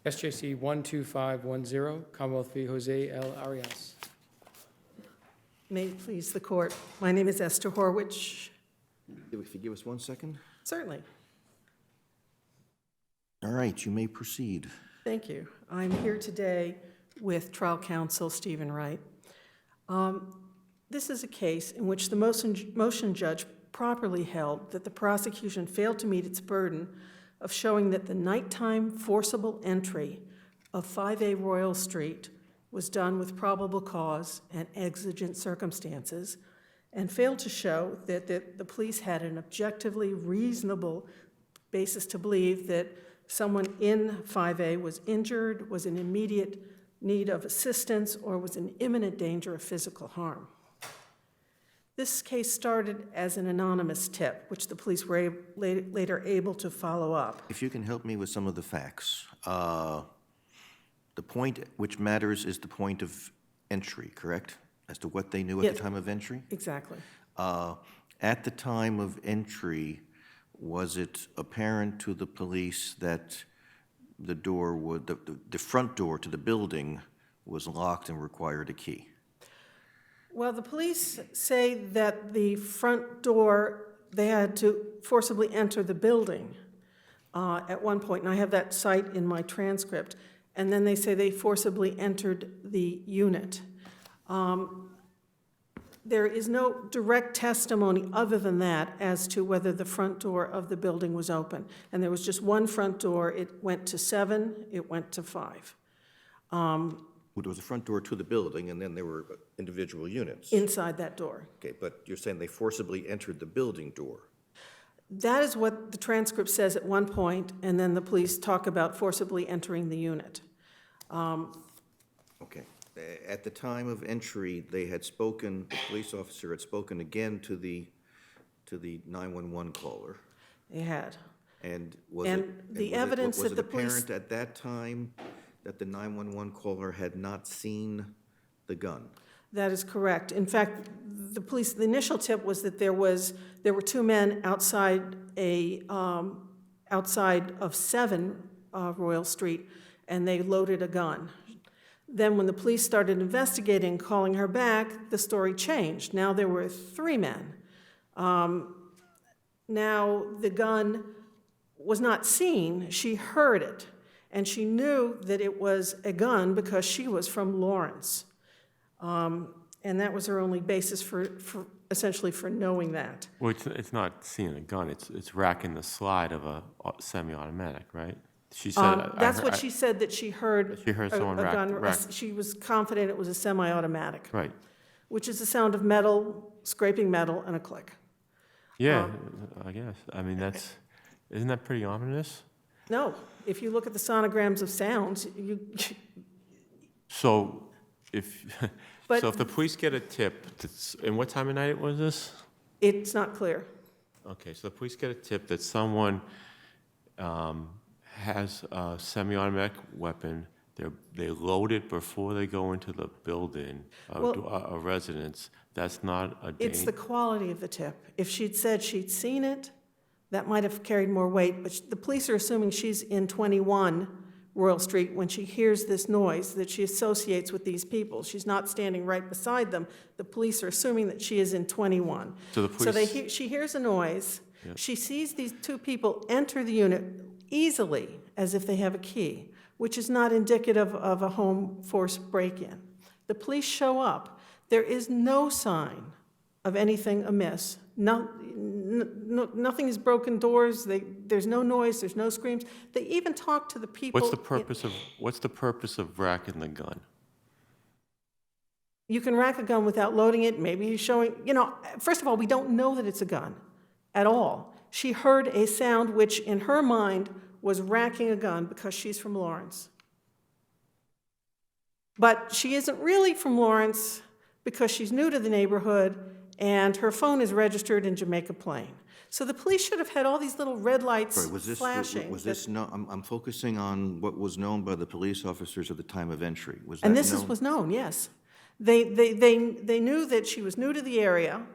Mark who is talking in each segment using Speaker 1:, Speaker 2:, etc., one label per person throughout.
Speaker 1: SJC-12510, Commonwealth v. Jose L. Arias.
Speaker 2: May it please the court. My name is Esther Horwich.
Speaker 3: If you give us 1 second.
Speaker 2: Certainly.
Speaker 3: All right, you may proceed.
Speaker 2: Thank you. I'm here today with trial counsel Stephen Wright. This is a case in which the motion judge properly held that the prosecution failed to meet its burden of showing that the nighttime forcible entry of 5A Royal Street was done with probable cause and exigent circumstances, and failed to show that the police had an objectively reasonable basis to believe that someone in 5A was injured, was in immediate need of assistance, or was in imminent danger of physical harm. This case started as an anonymous tip, which the police were later able to follow up.
Speaker 3: If you can help me with some of the facts. The point which matters is the point of entry, correct? As to what they knew at the time of entry?
Speaker 2: Exactly.
Speaker 3: At the time of entry, was it apparent to the police that the door would, the front door to the building was locked and required a key?
Speaker 2: Well, the police say that the front door, they had to forcibly enter the building at one point, and I have that cite in my transcript, and then they say they forcibly entered the unit. There is no direct testimony other than that as to whether the front door of the building was open. And there was just one front door. It went to 7, it went to 5.
Speaker 3: Well, there was a front door to the building, and then there were individual units.
Speaker 2: Inside that door.
Speaker 3: Okay, but you're saying they forcibly entered the building door.
Speaker 2: That is what the transcript says at one point, and then the police talk about forcibly entering the unit.
Speaker 3: Okay. At the time of entry, they had spoken, the police officer had spoken again to the 911 caller.
Speaker 2: They had.
Speaker 3: And was
Speaker 2: And
Speaker 3: it,
Speaker 2: the
Speaker 3: and
Speaker 2: evidence
Speaker 3: was
Speaker 2: that
Speaker 3: it
Speaker 2: the police-
Speaker 3: apparent at that time that the 911 caller had not seen the gun?
Speaker 2: That is correct. In fact, the initial tip was that there were 2 men outside of 7 Royal Street, and they loaded a gun. Then when the police started investigating, calling her back, the story changed. Now there were 3 men. Now the gun was not seen, she heard it, and she knew that it was a gun because she was from Lawrence. And that was her only basis for essentially for knowing that.
Speaker 4: Well, it's not seeing a gun, it's racking the slide of a semi-automatic, right? She said,
Speaker 2: That's what she said, that she heard
Speaker 4: someone
Speaker 2: a
Speaker 4: rack.
Speaker 2: gun. She was confident it was a semi-automatic.
Speaker 4: Right.
Speaker 2: Which is the sound of metal, scraping metal, and a click.
Speaker 4: Yeah, I guess. I mean, isn't that pretty ominous?
Speaker 2: No, if you look at the sonograms of sounds,
Speaker 4: So if
Speaker 2: But-
Speaker 4: so if the police get a tip, and what time of night was this?
Speaker 2: it's not clear.
Speaker 4: Okay, so the police get a tip that someone has a semi-automatic weapon. They load it before they go into the building, a residence. That's not a danger.
Speaker 2: It's the quality of the tip. If she'd said she'd seen it, that might have carried more weight, but the police are assuming she's in 21 Royal Street when she hears this noise that she associates with these people. She's not standing right beside them. The police are assuming that she is in 21.
Speaker 4: So the police-
Speaker 2: She hears a noise.
Speaker 4: Yep.
Speaker 2: She sees these 2 people enter the unit easily as if they have a key, which is not indicative of a home force break-in. The police show up. There is no sign of anything amiss. Nothing is broken doors. There's no noise. There's no screams. They even talk to the people.
Speaker 4: What's the purpose of racking the gun?
Speaker 2: You can rack a gun without loading it. Maybe he's showing, first of all, we don't know that it's a gun at all. She heard a sound which, in her mind, was racking a gun because she's from Lawrence. But she isn't really from Lawrence because she's new to the neighborhood and her phone is registered in Jamaica Plain. So the police should have had all these little red lights flashing.
Speaker 3: I'm focusing on what was known by the police officers at the time of entry. Was that
Speaker 2: And this
Speaker 3: known?
Speaker 2: was known, yes. They knew that she was new to the area,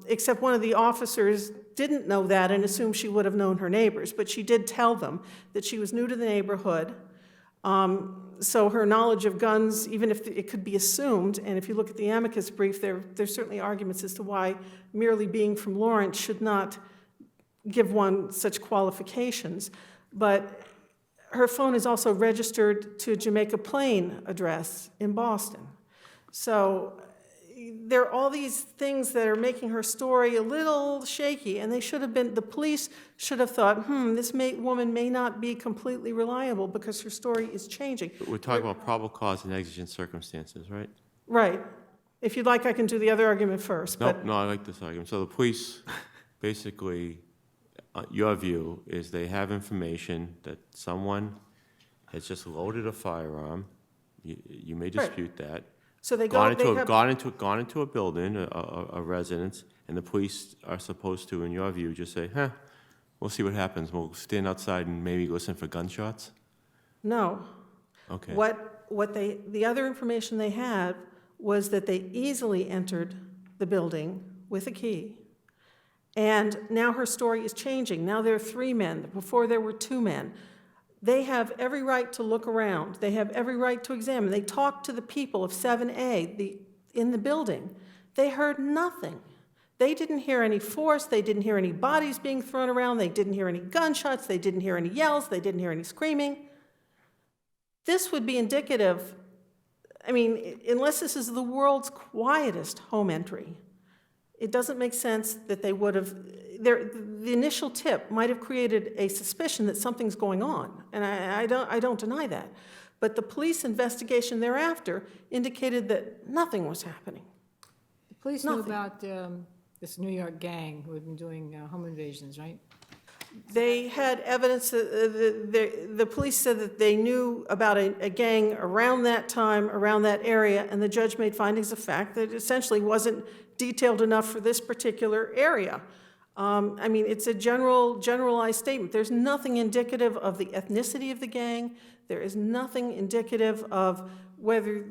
Speaker 2: except one of the officers didn't know that and assumed she would have known her neighbors, but she did tell them that she was new to the neighborhood. So her knowledge of guns, even if it could be assumed, and if you look at the amicus brief, there's certainly arguments as to why merely being from Lawrence should not give one such qualifications. But her phone is also registered to a Jamaica Plain address in Boston. So there are all these things that are making her story a little shaky, and the police should have thought, this woman may not be completely reliable because her story is changing.
Speaker 4: But we're talking about probable cause and exigent circumstances, right?
Speaker 2: Right. If you'd like, I can do the other argument first.
Speaker 4: Nope, no, I like this argument. So the police, basically, your view is they have information that someone has just loaded a firearm. You may dispute that.
Speaker 2: So they
Speaker 4: gone into a building, a residence, and the police are supposed to, in your view, just say, we'll see what happens. We'll stand outside and maybe listen for gunshots?
Speaker 2: No.
Speaker 4: Okay.
Speaker 2: The other information they had was that they easily entered the building with a key. And now her story is changing. Now there are 3 men. Before there were 2 men. They have every right to look around. They have every right to examine. They talked to the people of 7A in the building. They heard nothing. They didn't hear any force. They didn't hear any bodies being thrown around. They didn't hear any gunshots. They didn't hear any yells. They didn't hear any screaming. This would be indicative, unless this is the world's quietest home entry, it doesn't make sense that they would have, the initial tip might have created a suspicion that something's going on, and I don't deny that. But the police investigation thereafter indicated that nothing was happening.
Speaker 5: The police knew about this New York gang who had been doing home invasions, right?
Speaker 2: They had evidence, the police said that they knew about a gang around that time, around that area, and the judge made findings of fact that essentially wasn't detailed enough for this particular area. It's a generalized statement. There's nothing indicative of the ethnicity of the gang. There is nothing indicative of whether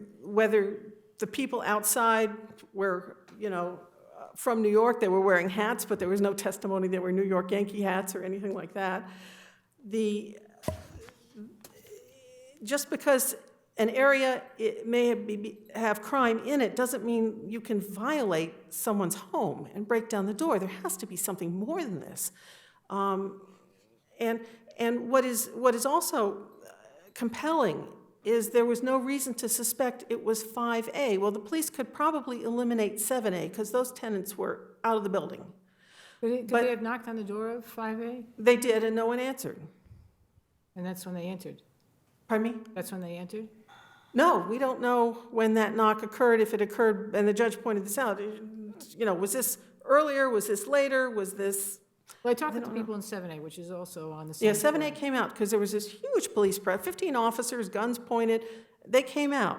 Speaker 2: the people outside were, from New York. They were wearing hats, but there was no testimony they were New York Yankee hats or anything like that. Just because an area may have crime in it doesn't mean you can violate someone's home and break down the door. There has to be something more than this. And what is also compelling is there was no reason to suspect it was 5A. Well, the police could probably eliminate 7A because those tenants were out of the building.
Speaker 5: Did they have knocked on the door of 5A?
Speaker 2: They did, and no one answered.
Speaker 5: And that's when they entered?
Speaker 2: Pardon me?
Speaker 5: That's when they entered?
Speaker 2: No, we don't know when that knock occurred, if it occurred, and the judge pointed this out. Was this earlier? Was this later? Was this...
Speaker 5: Well, I talked to the people in 7A, which is also on the same
Speaker 2: Yeah, 7A
Speaker 5: floor.
Speaker 2: came out because there was this huge police press, 15 officers, guns pointed. They came out.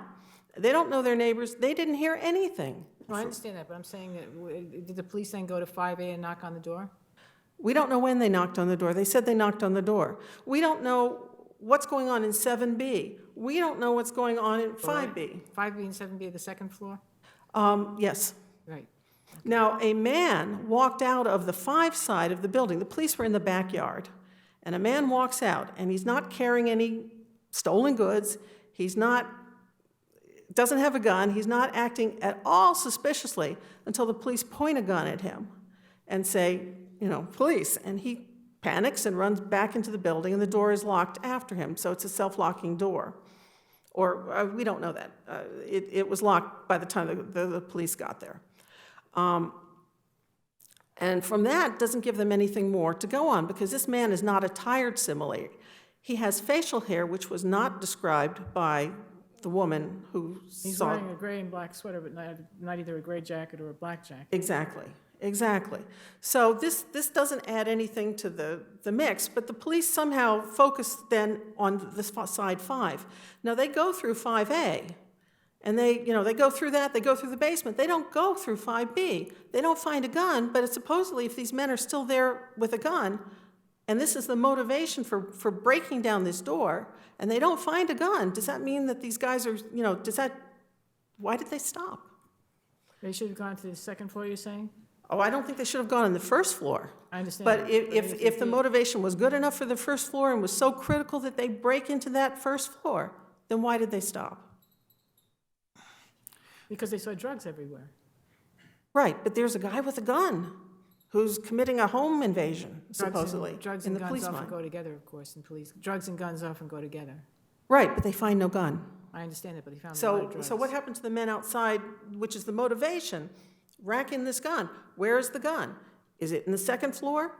Speaker 2: They don't know their neighbors. They didn't hear anything.
Speaker 5: No, I understand that, but I'm saying that, did the police then go to 5A and knock on the door?
Speaker 2: We don't know when they knocked on the door. They said they knocked on the door. We don't know what's going on in 7B. We don't know what's going on in 5B.
Speaker 5: 5B and 7B are the second floor?
Speaker 2: Yes.
Speaker 5: Right.
Speaker 2: Now, a man walked out of the 5 side of the building. The police were in the backyard. And a man walks out, and he's not carrying any stolen goods. Doesn't have a gun. He's not acting at all suspiciously until the police point a gun at him and say, police. And he panics and runs back into the building, and the door is locked after him. So it's a self-locking door. Or we don't know that. It was locked by the time the police got there. And from that, doesn't give them anything more to go on, because this man is not attired similarly. He has facial hair, which was not described by the woman who
Speaker 5: He's
Speaker 2: saw.
Speaker 5: wearing a gray and black sweater, but not either a gray jacket or a black jacket.
Speaker 2: Exactly. So this doesn't add anything to the mix, but the police somehow focus then on this side 5. Now they go through 5A, and they go through that, they go through the basement. They don't go through 5B. They don't find a gun, but it's supposedly if these men are still there with a gun, and this is the motivation for breaking down this door, and they don't find a gun, does that mean that these guys are, why did they stop?
Speaker 5: They should have gone to the second floor, you're saying?
Speaker 2: Oh, I don't think they should have gone on the first floor.
Speaker 5: I understand.
Speaker 2: But
Speaker 5: that,
Speaker 2: if the motivation was good enough for the first floor and was so critical that they break into that first floor, then why did they stop?
Speaker 5: Because they saw drugs everywhere.
Speaker 2: Right, but there's a guy with a gun who's committing a home invasion,
Speaker 5: Drugs
Speaker 2: supposedly,
Speaker 5: Drugs
Speaker 2: in
Speaker 5: and
Speaker 2: the
Speaker 5: guns
Speaker 2: police
Speaker 5: often
Speaker 2: mind.
Speaker 5: go together, of course, in police. Drugs and guns often go together.
Speaker 2: Right, but they find no gun.
Speaker 5: I understand it, but he found a lot of drugs.
Speaker 2: So what happened to the men outside, which is the motivation, racking this gun? Where is the gun? Is it in the second floor?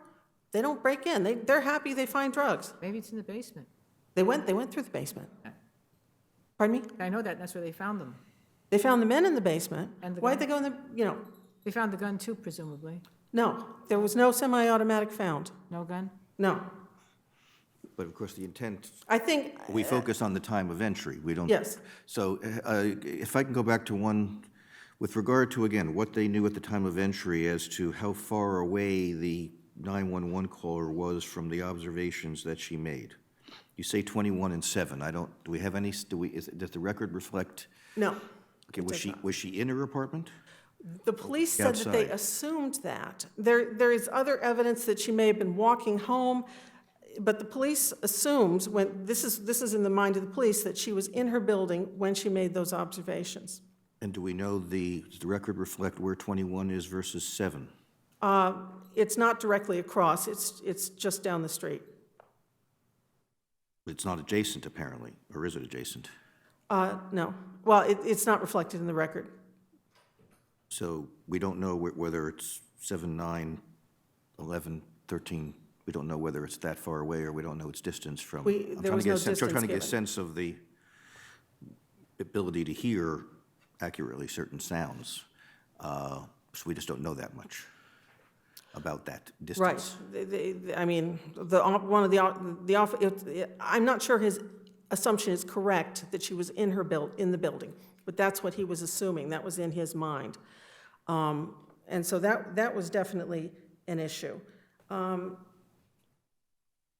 Speaker 2: They don't break in. They're happy they find drugs.
Speaker 5: Maybe it's in the basement.
Speaker 2: They went through the basement. Pardon me?
Speaker 5: I know that, and that's where they found them.
Speaker 2: They found the men in the basement.
Speaker 5: And the
Speaker 2: Why'd
Speaker 5: gun?
Speaker 2: they go in the,
Speaker 5: They found the gun too, presumably.
Speaker 2: no, there was no semi-automatic found.
Speaker 5: No gun?
Speaker 2: No.
Speaker 3: But of course, the intent,
Speaker 2: I think,
Speaker 3: we focus on the time of entry. We don't.
Speaker 2: yes,
Speaker 3: So if I can go back to one, with regard to, again, what they knew at the time of entry as to how far away the 911 caller was from the observations that she made. You say 21 and 7. Do we have any, does the record reflect?
Speaker 2: no.
Speaker 3: Okay,
Speaker 2: It does not.
Speaker 3: was she in her apartment?
Speaker 2: The police said that they
Speaker 3: Outside.
Speaker 2: assumed that. There is other evidence that she may have been walking home, but the police assumes, when, this is in the mind of the police, that she was in her building when she made those observations.
Speaker 3: And do we know does the record reflect where 21 is versus 7?
Speaker 2: It's not directly across, it's just down the street.
Speaker 3: It's not adjacent, apparently, or is it adjacent?
Speaker 2: No. Well, it's not reflected in the record.
Speaker 3: So we don't know whether it's 7, 9, 11, 13. We don't know whether it's that far away, or we don't know its distance from.
Speaker 2: There was no distance
Speaker 3: I'm trying to get a
Speaker 2: given.
Speaker 3: sense of the ability to hear accurately certain sounds. So we just don't know that much about that distance.
Speaker 2: Right. I mean, I'm not sure his assumption is correct that she was in the building, but that's what he was assuming. That was in his mind. And so that was definitely an issue.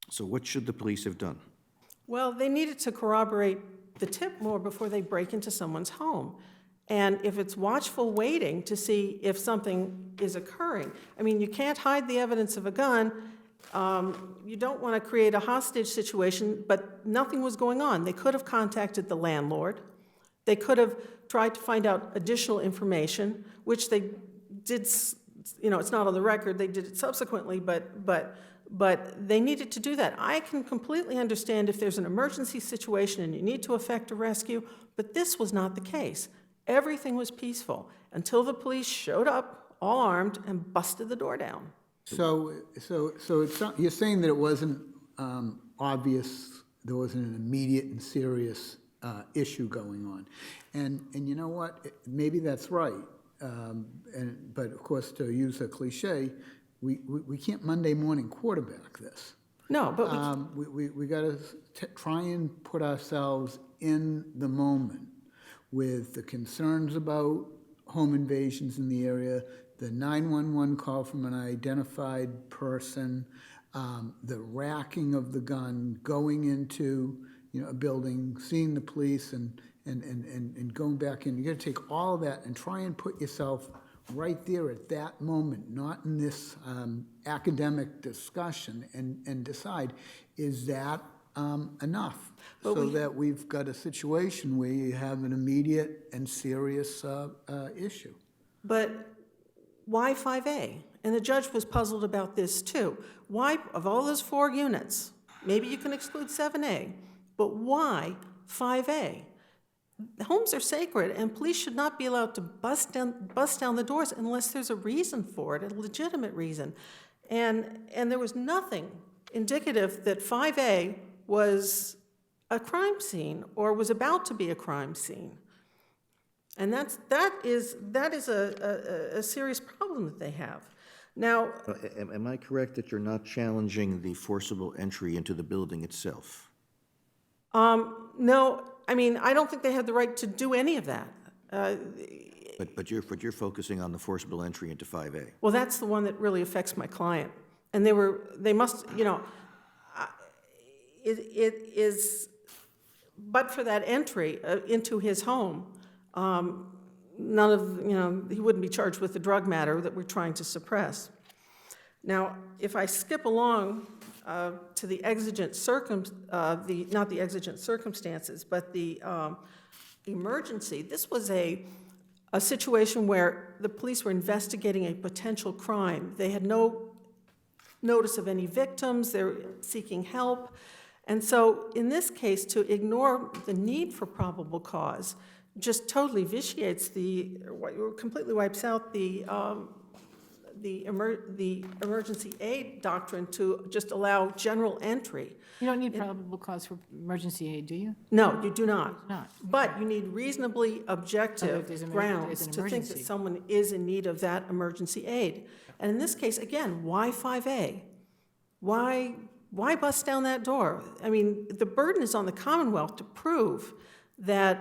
Speaker 3: So what should the police have done?
Speaker 2: Well, they needed to corroborate the tip more before they break into someone's home. And if it's watchful waiting to see if something is occurring, I mean, you can't hide the evidence of a gun. You don't want to create a hostage situation, but nothing was going on. They could have contacted the landlord. They could have tried to find out additional information, which they did, it's not on the record, they did it subsequently, but they needed to do that. I can completely understand if there's an emergency situation and you need to effect a rescue, but this was not the case. Everything was peaceful until the police showed up, all armed, and busted the door down.
Speaker 6: So it's not, you're saying that it wasn't obvious, there wasn't an immediate and serious issue going on. And you know what, maybe that's right. But of course, to use a cliche, we can't Monday morning quarterback this.
Speaker 2: No, but
Speaker 6: We got to try and put ourselves in the moment with the concerns about home invasions in the area, the 911 call from an identified person, the racking of the gun, going into a building, seeing the police, and going back in. You got to take all of that and try and put yourself right there at that moment, not in this academic discussion, and decide, is that enough? So that we've got a situation where you have an immediate and serious issue.
Speaker 2: But why 5A? And the judge was puzzled about this too. Why, of all those 4 units, maybe you can exclude 7A, but why 5A? Homes are sacred, and police should not be allowed to bust down the doors unless there's a reason for it, a legitimate reason. And there was nothing indicative that 5A was a crime scene or was about to be a crime scene. And that is a serious problem that they have. Now,
Speaker 3: Am I correct that you're not challenging the forcible entry into the building itself?
Speaker 2: no, I mean, I don't think they had the right to do any of that.
Speaker 3: But you're focusing on the forcible entry into 5A.
Speaker 2: Well, that's the one that really affects my client. And they must, it is, but for that entry into his home, none of, he wouldn't be charged with the drug matter that we're trying to suppress. Now, if I skip along to the not the exigent circumstances, but the emergency, this was a situation where the police were investigating a potential crime. They had no notice of any victims, they're seeking help. And so in this case, to ignore the need for probable cause just totally vitiates completely wipes out the emergency aid doctrine to just allow general entry.
Speaker 5: You don't need probable cause for emergency aid, do you?
Speaker 2: No, you do not.
Speaker 5: Not.
Speaker 2: But you need reasonably
Speaker 5: So
Speaker 2: objective
Speaker 5: if there's an
Speaker 2: grounds to think that
Speaker 5: emergency.
Speaker 2: someone is in need of that emergency aid. And in this case, again, why 5A? Why bust down that door? I mean, the burden is on the Commonwealth to prove that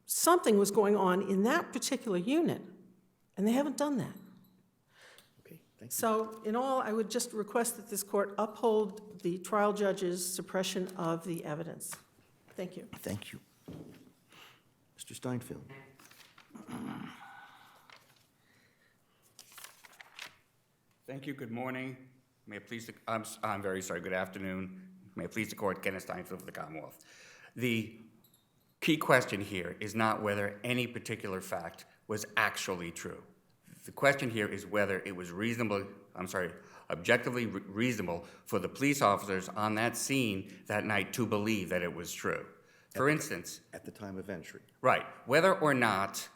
Speaker 2: something was going on in that particular unit, and they haven't done that.
Speaker 3: Okay, thank you.
Speaker 2: So in all, I would just request that this court uphold the trial judge's suppression of the evidence. Thank you.
Speaker 3: Thank you. Mr. Steinfeld.
Speaker 7: Thank you. Good morning. May it please the, I'm very sorry. Good afternoon. May it please the court, Kenneth Steinfeld of the Commonwealth. The key question here is not whether any particular fact was actually true. The question here is whether it was objectively reasonable for the police officers on that scene that night to believe that it was true. For instance,
Speaker 3: At the time of entry.
Speaker 7: right, whether or not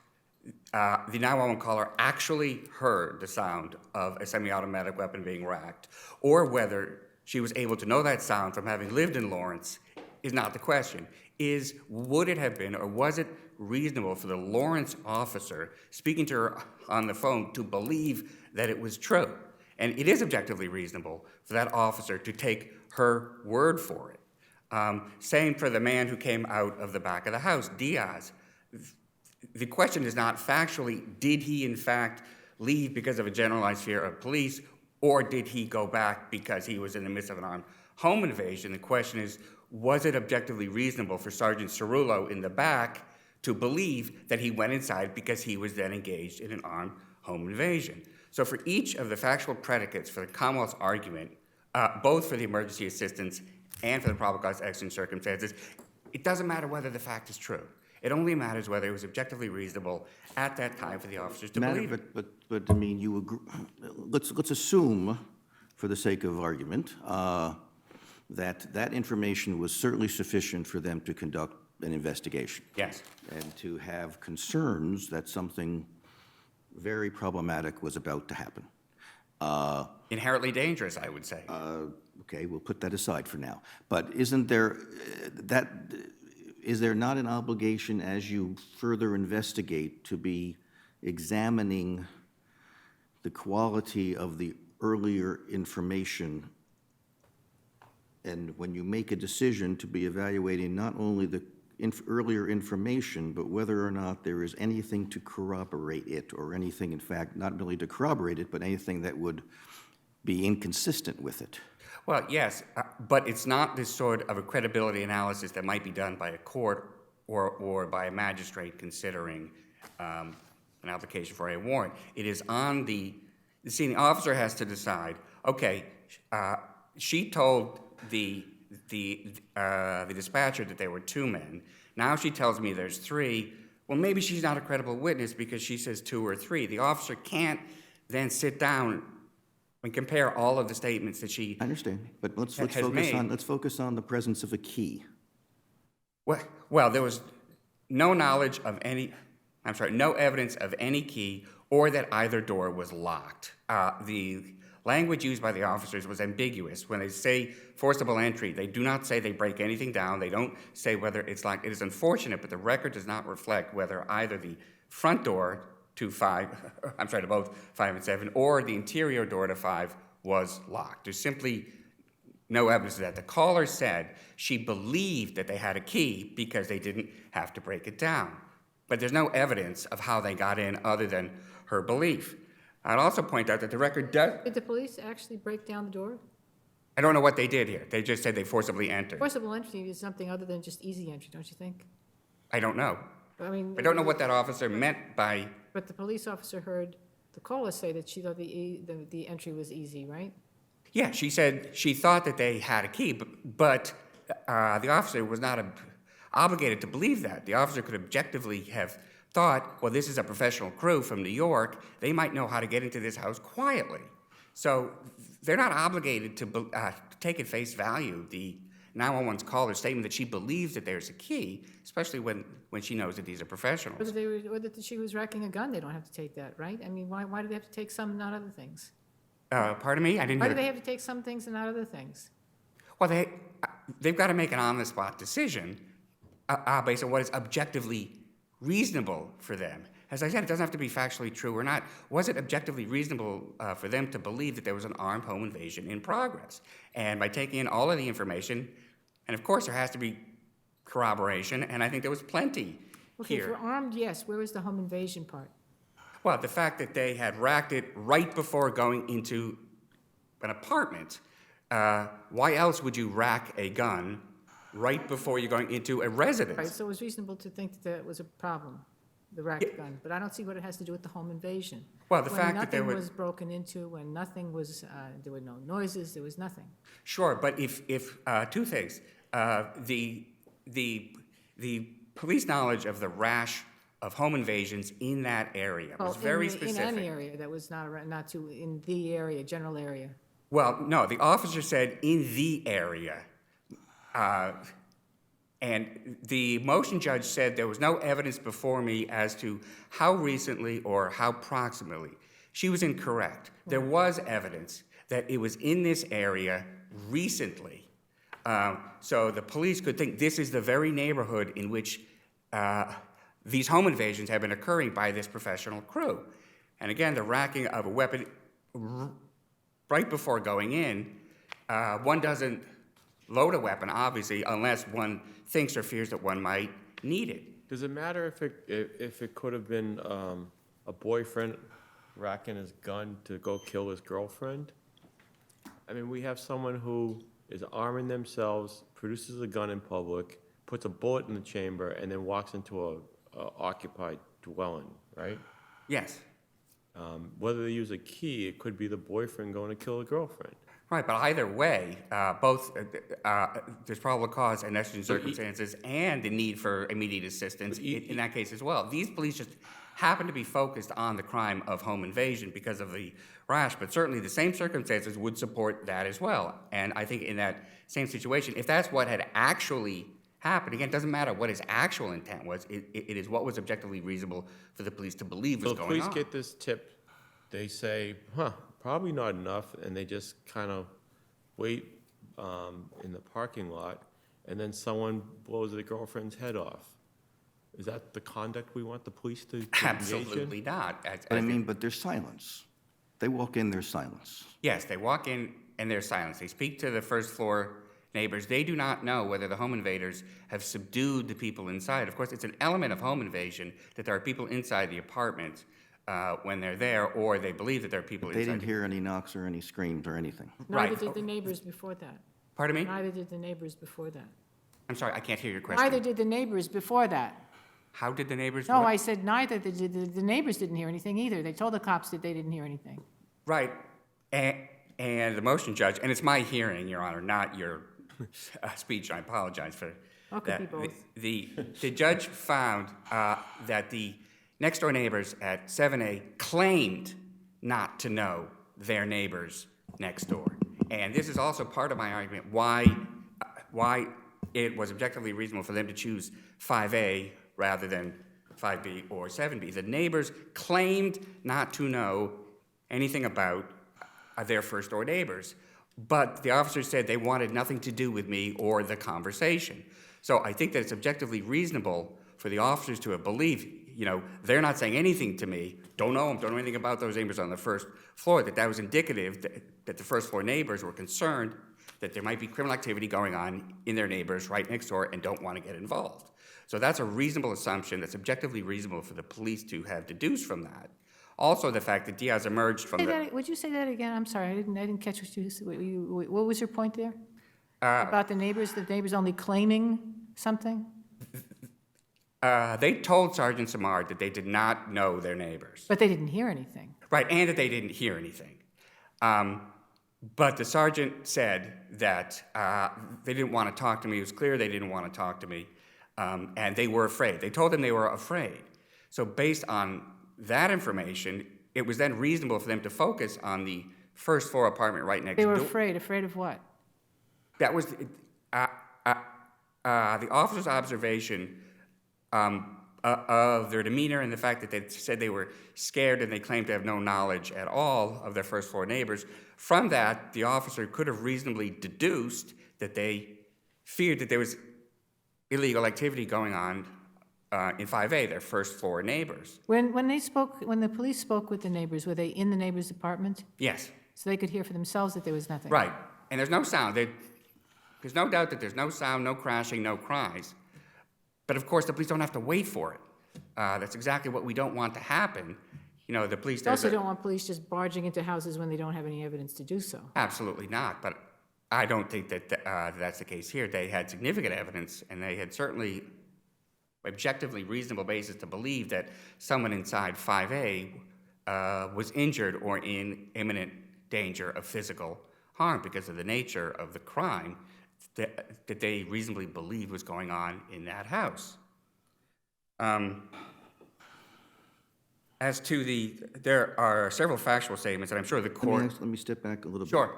Speaker 7: the 911 caller actually heard the sound of a semi-automatic weapon being racked, or whether she was able to know that sound from having lived in Lawrence is not the question. Would it have been, or was it reasonable for the Lawrence officer speaking to her on the phone to believe that it was true? And it is objectively reasonable for that officer to take her word for it. Same for the man who came out of the back of the house, Diaz. The question is not factually, did he in fact leave because of a generalized fear of police, or did he go back because he was in the midst of an armed home invasion? The question is, was it objectively reasonable for Sergeant Cerullo in the back to believe that he went inside because he was then engaged in an armed home invasion? So for each of the factual predicates for the Commonwealth's argument, both for the emergency assistance and for the probable cause exigent circumstances, it doesn't matter whether the fact is true. It only matters whether it was objectively reasonable at that time for the officers to believe it.
Speaker 3: But I mean, you agree, let's assume, for the sake of argument, that information was certainly sufficient for them to conduct an investigation.
Speaker 7: Yes.
Speaker 3: And to have concerns that something very problematic was about to happen.
Speaker 7: Inherently dangerous, I would say.
Speaker 3: Okay, we'll put that aside for now. But isn't there, is there not an obligation as you further investigate to be examining the quality of the earlier information, and when you make a decision to be evaluating not only the earlier information, but whether or not there is anything to corroborate it, or anything, in fact, not really to corroborate it, but anything that would be inconsistent with it?
Speaker 7: Well, yes, but it's not this sort of a credibility analysis that might be done by a court or by a magistrate considering an application for a warrant. It is on the scene. The officer has to decide, okay, she told the dispatcher that there were 2 men. Now she tells me there's 3. Well, maybe she's not a credible witness because she says 2 or 3. The officer can't then sit down and compare all of the statements that she
Speaker 3: I understand, but let's
Speaker 7: has
Speaker 3: focus on the presence of a key.
Speaker 7: Well, there was no knowledge of no evidence of any key or that either door was locked. The language used by the officers was ambiguous. When they say forcible entry, they do not say they break anything down. They don't say whether it's locked. It is unfortunate, but the record does not reflect whether either the front door to both 5 and 7, or the interior door to 5 was locked. There's simply no evidence of that. The caller said she believed that they had a key because they didn't have to break it down. But there's no evidence of how they got in other than her belief. I'd also point out that the record does...
Speaker 5: Did the police actually break down the door?
Speaker 7: I don't know what they did here. They just said they forcibly entered.
Speaker 5: Forcible entry is something other than just easy entry, don't you think?
Speaker 7: I don't know.
Speaker 5: I mean.
Speaker 7: I don't know what that officer meant by,
Speaker 5: But the police officer heard the caller say that she thought the entry was easy, right?
Speaker 7: yeah, she said she thought that they had a key, but the officer was not obligated to believe that. The officer could objectively have thought, well, this is a professional crew from New York. They might know how to get into this house quietly. So they're not obligated to take at face value the 911's caller's statement that she believes that there's a key, especially when she knows that these are professionals.
Speaker 5: Or that she was racking a gun, they don't have to take that, right? I mean, why do they have to take some and not other things?
Speaker 7: Pardon me? I didn't
Speaker 5: Why
Speaker 7: hear.
Speaker 5: do they have to take some things and not other things?
Speaker 7: Well, they've got to make an on-the-spot decision based on what is objectively reasonable for them. As I said, it doesn't have to be factually true or not. Was it objectively reasonable for them to believe that there was an armed home invasion in progress? And by taking in all of the information, and of course there has to be corroboration, and I think there was plenty
Speaker 5: Okay,
Speaker 7: here.
Speaker 5: for armed, yes, where was the home invasion part?
Speaker 7: Well, the fact that they had racked it right before going into an apartment, why else would you rack a gun right before you're going into a residence?
Speaker 5: Right, so it was reasonable to think that that was a problem, the racked gun, but I don't see what it has to do with the home invasion.
Speaker 7: Well, the fact that there
Speaker 5: When
Speaker 7: were...
Speaker 5: nothing was broken into, when nothing was, there were no noises, there was nothing.
Speaker 7: Sure, but if two things, the police knowledge of the rash of home invasions in that area was very specific.
Speaker 5: In an area that was not to, in the area, general area.
Speaker 7: Well, no, the officer said in the area. And the motion judge said there was no evidence before me as to how recently or how proximately. She was incorrect. There was evidence that it was in this area recently. So the police could think this is the very neighborhood in which these home invasions have been occurring by this professional crew. And again, the racking of a weapon right before going in, one doesn't load a weapon, obviously, unless one thinks or fears that one might need it.
Speaker 4: Does it matter if it could have been a boyfriend racking his gun to go kill his girlfriend? I mean, we have someone who is arming themselves, produces a gun in public, puts a bullet in the chamber, and then walks into a occupied dwelling, right?
Speaker 7: Yes.
Speaker 4: Whether they use a key, it could be the boyfriend going to kill a girlfriend.
Speaker 7: Right, but either way, both there's probable cause and exigent circumstances and the need for immediate assistance in that case as well. These police just happen to be focused on the crime of home invasion because of the rash, but certainly the same circumstances would support that as well. And I think in that same situation, if that's what had actually happened, again, it doesn't matter what his actual intent was, it is what was objectively reasonable for the police to believe was
Speaker 4: So the
Speaker 7: going
Speaker 4: police
Speaker 7: on.
Speaker 4: get this tip, they say, probably not enough, and they just kind of wait in the parking lot, and then someone blows their girlfriend's head off. Is that the conduct we want the police to engage in?
Speaker 7: Absolutely not.
Speaker 3: But I mean, but there's silence. They walk in, there's silence.
Speaker 7: Yes, they walk in and there's silence. They speak to the first floor neighbors. They do not know whether the home invaders have subdued the people inside. Of course, it's an element of home invasion that there are people inside the apartment when they're there, or they believe that there are people
Speaker 3: They
Speaker 7: inside.
Speaker 3: didn't hear any knocks or any screams or anything.
Speaker 5: Neither
Speaker 7: Right.
Speaker 5: did the neighbors before that.
Speaker 7: Pardon me?
Speaker 5: Neither did the neighbors before that.
Speaker 7: I'm sorry, I can't hear your question.
Speaker 5: Neither did the neighbors before that.
Speaker 7: How did the neighbors?
Speaker 5: No,
Speaker 7: what?
Speaker 5: I said neither, the neighbors didn't hear anything either. They told the cops that they didn't hear anything.
Speaker 7: Right, and the motion judge, and it's my hearing, Your Honor, not your speech. I apologize for
Speaker 5: Oh, could
Speaker 7: that.
Speaker 5: be both.
Speaker 7: The judge found that the next door neighbors at 7A claimed not to know their neighbors next door, and this is also part of my argument why it was objectively reasonable for them to choose 5A rather than 5B or 7B. The neighbors claimed not to know anything about their first door neighbors, but the officers said they wanted nothing to do with me or the conversation. So I think that it's objectively reasonable for the officers to have believed, they're not saying anything to me, don't know them, don't know anything about those neighbors on the first floor, that was indicative that the first floor neighbors were concerned that there might be criminal activity going on in their neighbors right next door and don't want to get involved. So that's a reasonable assumption that's objectively reasonable for the police to have deduced from that. Also, the fact that Diaz emerged from
Speaker 5: Would you say that again? I'm sorry, I didn't catch what you said. What was your point there? About the neighbors only claiming something?
Speaker 7: they told Sergeant Samard that they did not know their neighbors.
Speaker 5: But they didn't hear anything.
Speaker 7: Right, and that they didn't hear anything. But the sergeant said that they didn't want to talk to me. It was clear they didn't want to talk to me, and they were afraid. They told him they were afraid. So based on that information, it was then reasonable for them to focus on the first floor apartment right next
Speaker 5: They
Speaker 7: door.
Speaker 5: were afraid. Afraid of what?
Speaker 7: That was the officer's observation of their demeanor and the fact that they said they were scared and they claimed to have no knowledge at all of their first floor neighbors. From that, the officer could have reasonably deduced that they feared that there was illegal activity going on in 5A, their first floor neighbors.
Speaker 5: When the police spoke with the neighbors, were they in the neighbors' apartment?
Speaker 7: Yes,
Speaker 5: So they could hear for themselves that there was nothing?
Speaker 7: right. And there's no sound. There's no doubt that there's no sound, no crashing, no cries. But of course, the police don't have to wait for it. That's exactly what we don't want to happen. You know, the police...
Speaker 5: You also don't want police just barging into houses when they don't have any evidence to do so.
Speaker 7: Absolutely not, but I don't think that that's the case here. They had significant evidence, and they had certainly objectively reasonable basis to believe that someone inside 5A was injured or in imminent danger of physical harm because of the nature of the crime that they reasonably believed was going on in that house. As to there are several factual statements, and I'm sure the court...
Speaker 3: Let me step back a little bit.
Speaker 7: Sure.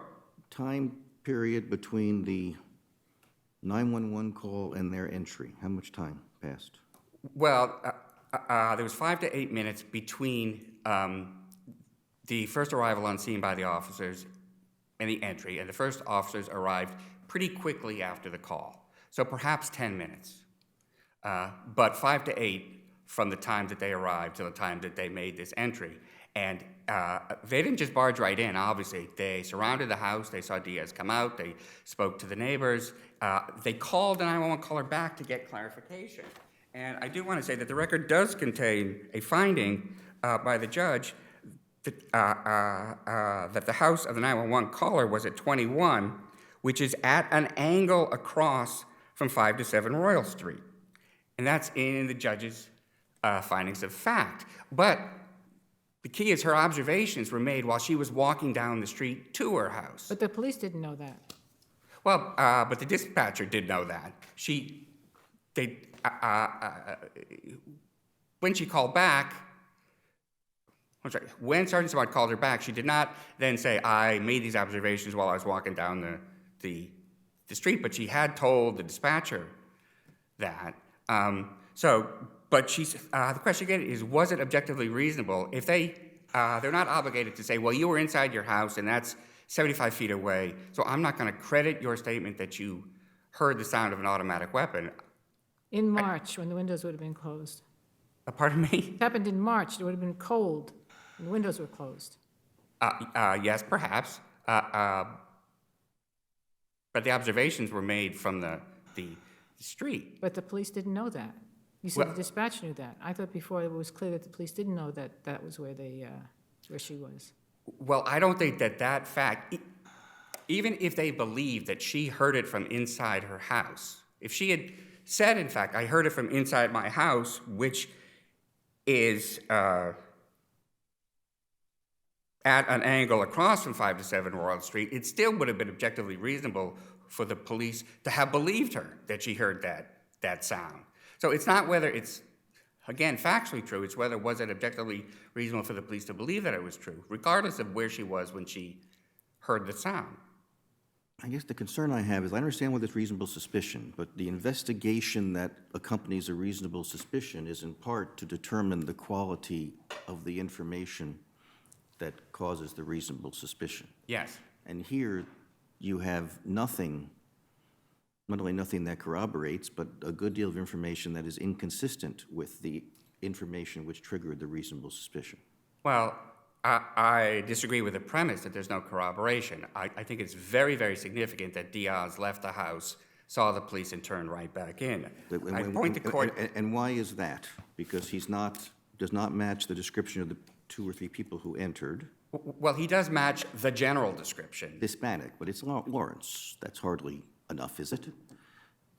Speaker 3: Time period between the 911 call and their entry, how much time passed?
Speaker 7: Well, there was 5 to 8 minutes between the first arrival on scene by the officers and the entry, and the first officers arrived pretty quickly after the call, so perhaps 10 minutes. But 5 to 8 from the time that they arrived to the time that they made this entry. And they didn't just barge right in, obviously. They surrounded the house, they saw Diaz come out, they spoke to the neighbors, they called the 911 caller back to get clarification. And I do want to say that the record does contain a finding by the judge that the house of the 911 caller was at 21, which is at an angle across from 5 to 7 Royal Street. And that's in the judge's findings of fact. But the key is her observations were made while she was walking down the street to her house.
Speaker 5: But the police didn't know that.
Speaker 7: Well, but the dispatcher did know that. When she called back, when Sergeant Samard called her back, she did not then say, I made these observations while I was walking down the street, but she had told the dispatcher that. But the question again is, was it objectively reasonable? If they're not obligated to say, well, you were inside your house and that's 75 feet away, so I'm not going to credit your statement that you heard the sound of an automatic weapon.
Speaker 5: In March, when the windows would have been closed.
Speaker 7: Pardon me?
Speaker 5: It happened in March. It would have been cold, and the windows were closed.
Speaker 7: Yes, perhaps. But the observations were made from the street.
Speaker 5: But the police didn't know that. You said
Speaker 7: Well-
Speaker 5: the dispatcher knew that. I thought before it was clear that the police didn't know that that was where she was.
Speaker 7: Well, I don't think that fact, even if they believed that she heard it from inside her house, if she had said, in fact, I heard it from inside my house, which is at an angle across from 5 to 7 Royal Street, it still would have been objectively reasonable for the police to have believed her that she heard that sound. So it's not whether it's, again, factually true, it's whether was it objectively reasonable for the police to believe that it was true, regardless of where she was when she heard the sound.
Speaker 3: I guess the concern I have is I understand what is reasonable suspicion, but the investigation that accompanies a reasonable suspicion is in part to determine the quality of the information that causes the reasonable suspicion.
Speaker 7: Yes.
Speaker 3: And here you have nothing, not only nothing that corroborates, but a good deal of information that is inconsistent with the information which triggered the reasonable suspicion.
Speaker 7: Well, I disagree with the premise that there's no corroboration. I think it's very, very significant that Diaz left the house, saw the police, and turned right back in. I point the court...
Speaker 3: And why is that? Because does not match the description of the 2 or 3 people who entered.
Speaker 7: Well, he does match the general description.
Speaker 3: Hispanic, but it's Lawrence. That's hardly enough, is it?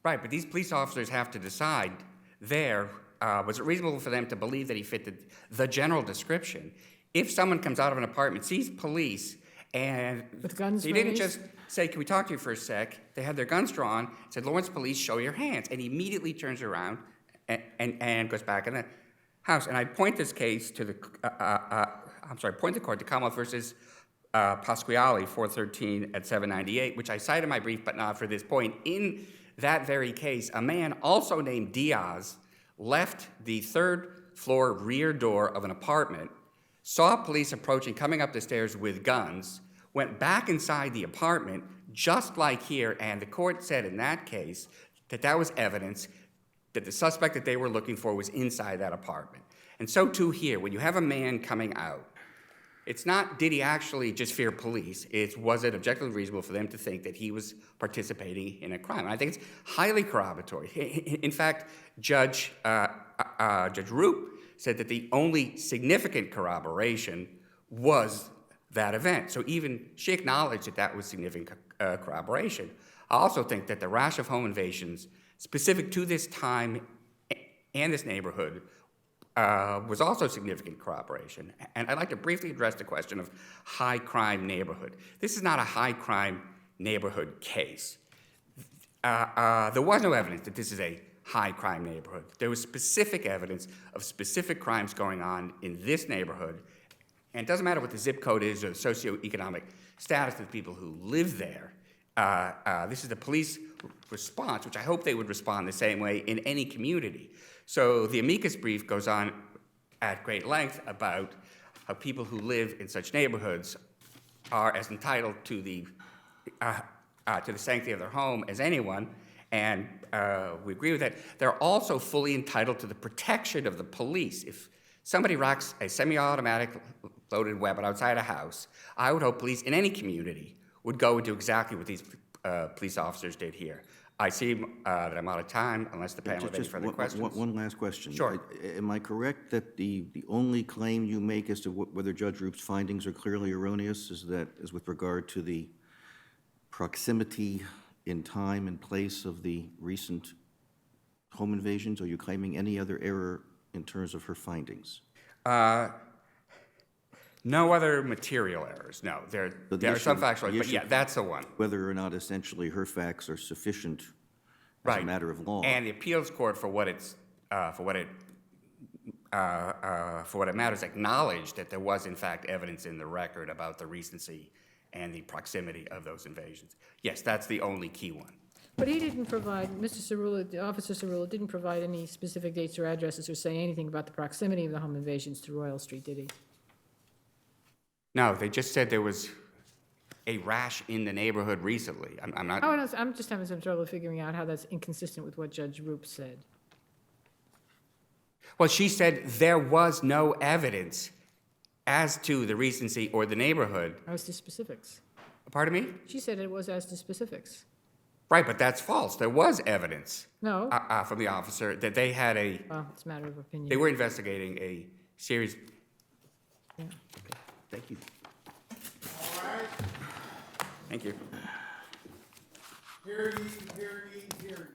Speaker 7: Right, but these police officers have to decide there was it reasonable for them to believe that he fit the general description? If someone comes out of an apartment, sees police, and
Speaker 5: With guns
Speaker 7: he didn't
Speaker 5: raised?
Speaker 7: just say, "Can we talk to you for a sec?" They had their guns drawn, said, "Lawrence police, show your hands," and he immediately turns around and goes back in the house. And I point this case to the, point the court to Commonwealth versus Pasquale, 413 at 798, which I cite in my brief, but not for this point. In that very case, a man also named Diaz left the third-floor rear door of an apartment, saw police approaching, coming up the stairs with guns, went back inside the apartment, just like here, and the court said in that case that that was evidence that the suspect that they were looking for was inside that apartment. And so too here, when you have a man coming out, it's not, did he actually just fear police? It's, was it objectively reasonable for them to think that he was participating in a crime? And I think it's highly corroboratory. In fact, Judge Roop said that the only significant corroboration was that event. So even she acknowledged that that was significant corroboration. I also think that the rash of home invasions specific to this time and this neighborhood was also significant corroboration. And I'd like to briefly address the question of high crime neighborhood. This is not a high crime neighborhood case. There was no evidence that this is a high crime neighborhood. There was specific evidence of specific crimes going on in this neighborhood. And it doesn't matter what the zip code is or the socioeconomic status of the people who live there. This is the police response, which I hope they would respond the same way in any community. So the amicus brief goes on at great length about how people who live in such neighborhoods are as entitled to the sanctity of their home as anyone, and we agree with that. They're also fully entitled to the protection of the police. If somebody racks a semi-automatic loaded weapon outside a house, I would hope police in any community would go and do exactly what these police officers did here. I see that I'm out of time, unless the panel has any further questions.
Speaker 3: One last question.
Speaker 7: Sure.
Speaker 3: Am I correct that the only claim you make as to whether Judge Roop's findings are clearly erroneous is with regard to the proximity in time and place of the recent home invasions? Are you claiming any other error in terms of her findings?
Speaker 7: No other material errors, no. There are some factual, but yeah, that's the one.
Speaker 3: Whether or not essentially her facts are sufficient as a
Speaker 7: Right.
Speaker 3: matter of law.
Speaker 7: And the appeals court, for what it matters, acknowledged that there was in fact evidence in the record about the recency and the proximity of those invasions. Yes, that's the only key one.
Speaker 5: But he didn't provide, Mr. Cerullo, Officer Cerullo didn't provide any specific dates or addresses or say anything about the proximity of the home invasions to Royal Street, did he?
Speaker 7: No, they just said there was a rash in the neighborhood recently. I'm not.
Speaker 5: Oh, no, I'm just having some trouble figuring out how that's inconsistent with what Judge Roop said.
Speaker 7: Well, she said there was no evidence as to the recency or the neighborhood.
Speaker 5: As to specifics.
Speaker 7: Pardon me?
Speaker 5: She said it was as to specifics.
Speaker 7: Right, but that's false. There was evidence
Speaker 5: No,
Speaker 7: from the officer that they had
Speaker 5: well, it's a matter of opinion.
Speaker 7: they were investigating a series.
Speaker 5: Yeah.
Speaker 3: Thank you.
Speaker 7: Thank you.
Speaker 6: Hear ye, hear ye, hear ye.